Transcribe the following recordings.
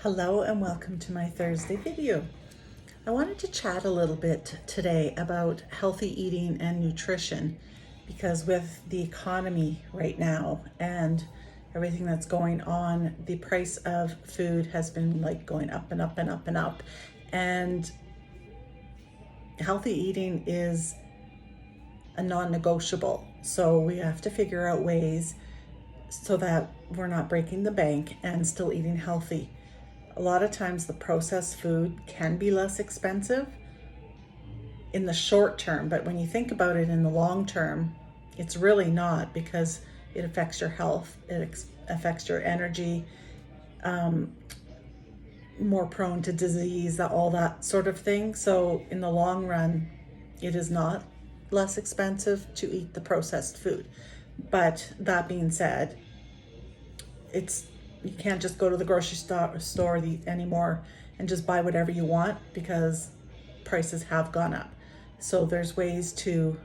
Hello and welcome to my Thursday video. I wanted to chat a little bit today about healthy eating and nutrition because with the economy right now and everything that's going on, the price of food has been going up and up and up and up. And healthy eating is a non-negotiable. So we have to figure out ways so that we're not breaking the bank and still eating healthy. A lot of times the processed food can be less expensive in the short term, but when you think about it in the long term, it's really not, because it affects your health, it affects your energy, more prone to disease, all that sort of thing. So in the long run, it is not less expensive to eat the processed food. But that being said, you can't just go to the grocery store anymore and just buy whatever you want, because prices have gone up. So there's ways to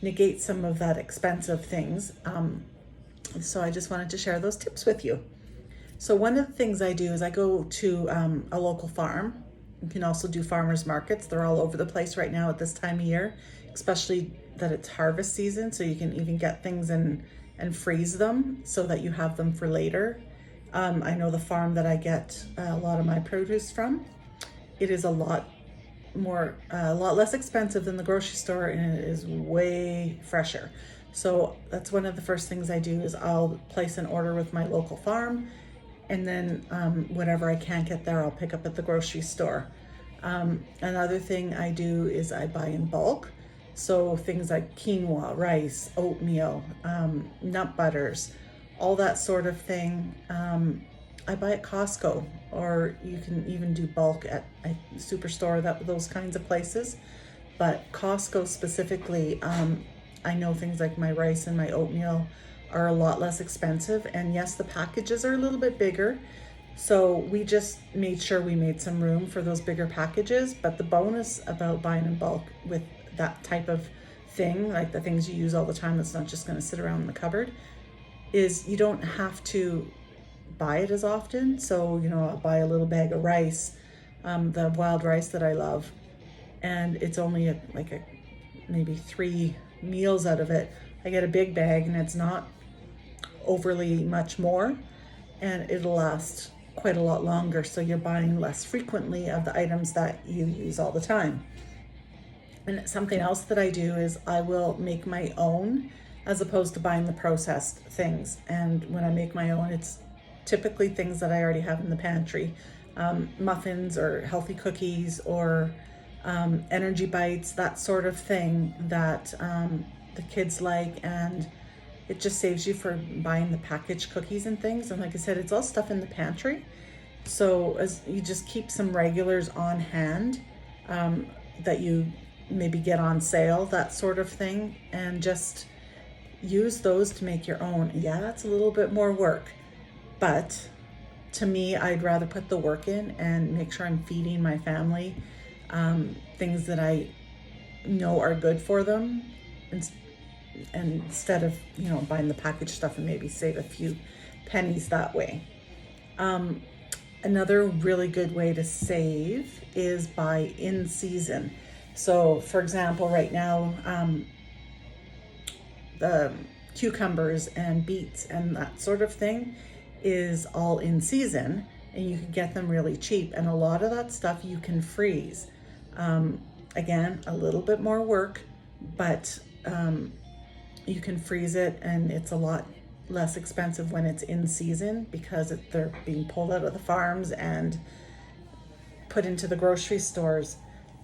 negate some of that expensive things. So I just wanted to share those tips with you. So one of the things I do is I go to a local farm. You can also do farmers markets. They're all over the place right now at this time of year, especially that it's harvest season. So you can even get things and freeze them so that you have them for later. I know the farm that I get a lot of my produce from, it is a lot less expensive than the grocery store, and it is way fresher. So that's one of the first things I do is I'll place an order with my local farm, and then whatever I can't get there, I'll pick up at the grocery store. Another thing I do is I buy in bulk. So things like quinoa, rice, oatmeal, nut butters, all that sort of thing. I buy at Costco, or you can even do bulk at a Superstore, those kinds of places. But Costco specifically, I know things like my rice and my oatmeal are a lot less expensive. And yes, the packages are a little bit bigger. So we just made sure we made some room for those bigger packages. But the bonus about buying in bulk with that type of thing, like the things you use all the time that's not just going to sit around in the cupboard, is you don't have to buy it as often. So, I'll buy a little bag of rice, the wild rice that I love, and it's only maybe 3 meals out of it. I get a big bag and it's not overly much more, and it'll last quite a lot longer. So you're buying less frequently of the items that you use all the time. And something else that I do is I will make my own as opposed to buying the processed things. And when I make my own, it's typically things that I already have in the pantry. Muffins or healthy cookies or energy bites, that sort of thing that the kids like. And it just saves you from buying the packaged cookies and things. And like I said, it's all stuff in the pantry. So as you just keep some regulars on hand that you maybe get on sale, that sort of thing, and just use those to make your own. Yeah, that's a little bit more work, but to me, I'd rather put the work in and make sure I'm feeding my family things that I know are good for them, and instead of buying the packaged stuff and maybe save a few pennies that way. Another really good way to save is buy in season. So for example, right now, the cucumbers and beets and that sort of thing is all in season, and you can get them really cheap. And a lot of that stuff you can freeze. Again, a little bit more work, but you can freeze it, and it's a lot less expensive when it's in season, because they're being pulled out of the farms and put into the grocery stores.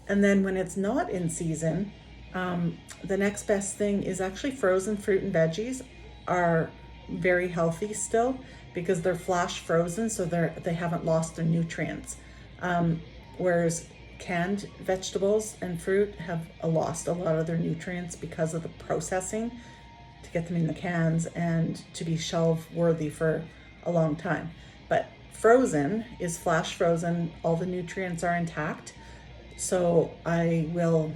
And then when it's not in season, the next best thing is actually frozen fruit and veggies are very healthy still, because they're flash frozen, so they haven't lost their nutrients. Whereas canned vegetables and fruit have lost a lot of their nutrients because of the processing to get them in the cans and to be shelf worthy for a long time. But frozen is flash frozen, all the nutrients are intact. So I will,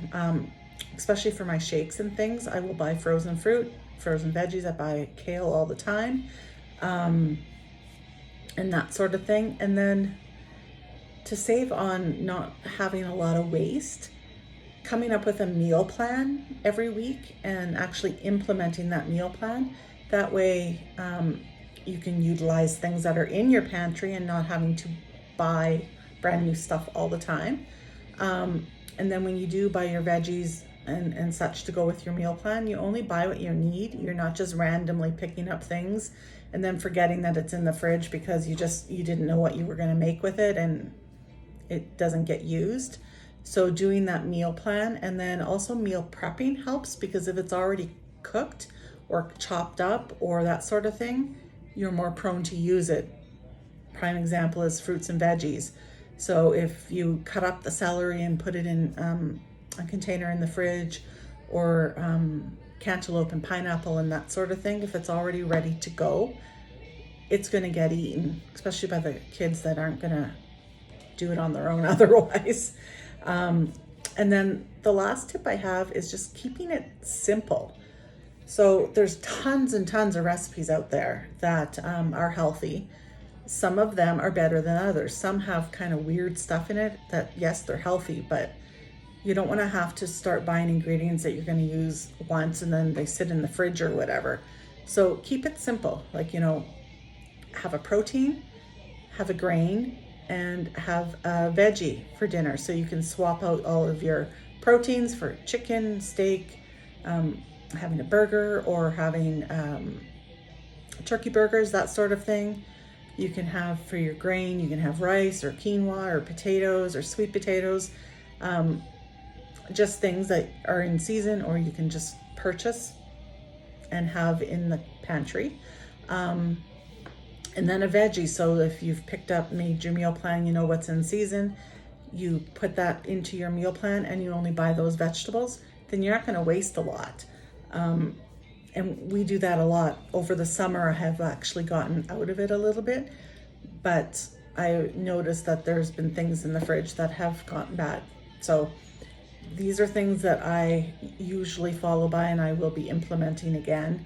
especially for my shakes and things, I will buy frozen fruit, frozen veggies. I buy kale all the time. and that sort of thing. And then to save on not having a lot of waste, coming up with a meal plan every week and actually implementing that meal plan. That way you can utilize things that are in your pantry and not having to buy brand new stuff all the time. And then when you do buy your veggies and such to go with your meal plan, you only buy what you need. You're not just randomly picking up things and then forgetting that it's in the fridge because you didn't know what you were going to make with it and it doesn't get used. So doing that meal plan, and then also meal prepping helps, because if it's already cooked or chopped up or that sort of thing, you're more prone to use it. Prime example is fruits and veggies. So if you cut up the celery and put it in a container in the fridge, or cantaloupe and pineapple and that sort of thing, if it's already ready to go, it's going to get eaten, especially by the kids that aren't going to do it on their own otherwise. And then the last tip I have is just keeping it simple. So there's tons and tons of recipes out there that are healthy. Some of them are better than others. Some have kind of weird stuff in it that, yes, they're healthy, but you don't want to have to start buying ingredients that you're going to use once and then they sit in the fridge or whatever. So keep it simple. Like, have a protein, have a grain, and have a veggie for dinner. So you can swap out all of your proteins for chicken, steak, having a burger, or having turkey burgers, that sort of thing. You can have for your grain, you can have rice or quinoa or potatoes or sweet potatoes, just things that are in season, or you can just purchase and have in the pantry. And then a veggie. So if you've made your meal plan, you know what's in season, you put that into your meal plan and you only buy those vegetables, then you're not going to waste a lot. And we do that a lot. Over the summer, I have actually gotten out of it a little bit, but I noticed that there's been things in the fridge that have gotten bad. So these are things that I usually follow by and I will be implementing again.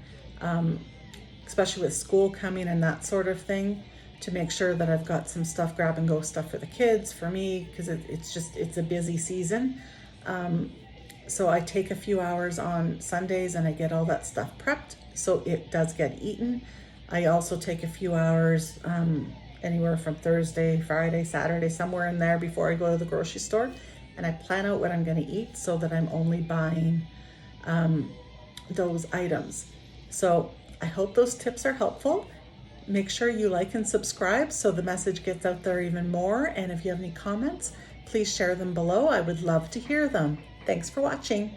Especially with school coming and that sort of thing, to make sure that I've got some stuff, grab and go stuff for the kids, for me, because it's a busy season. So I take a few hours on Sundays and I get all that stuff prepped so it does get eaten. I also take a few hours anywhere from Thursday, Friday, Saturday, somewhere in there before I go to the grocery store, and I plan out what I'm going to eat so that I'm only buying those items. So I hope those tips are helpful. Make sure you like and subscribe so the message gets out there even more. And if you have any comments, please share them below. I would love to hear them. Thanks for watching.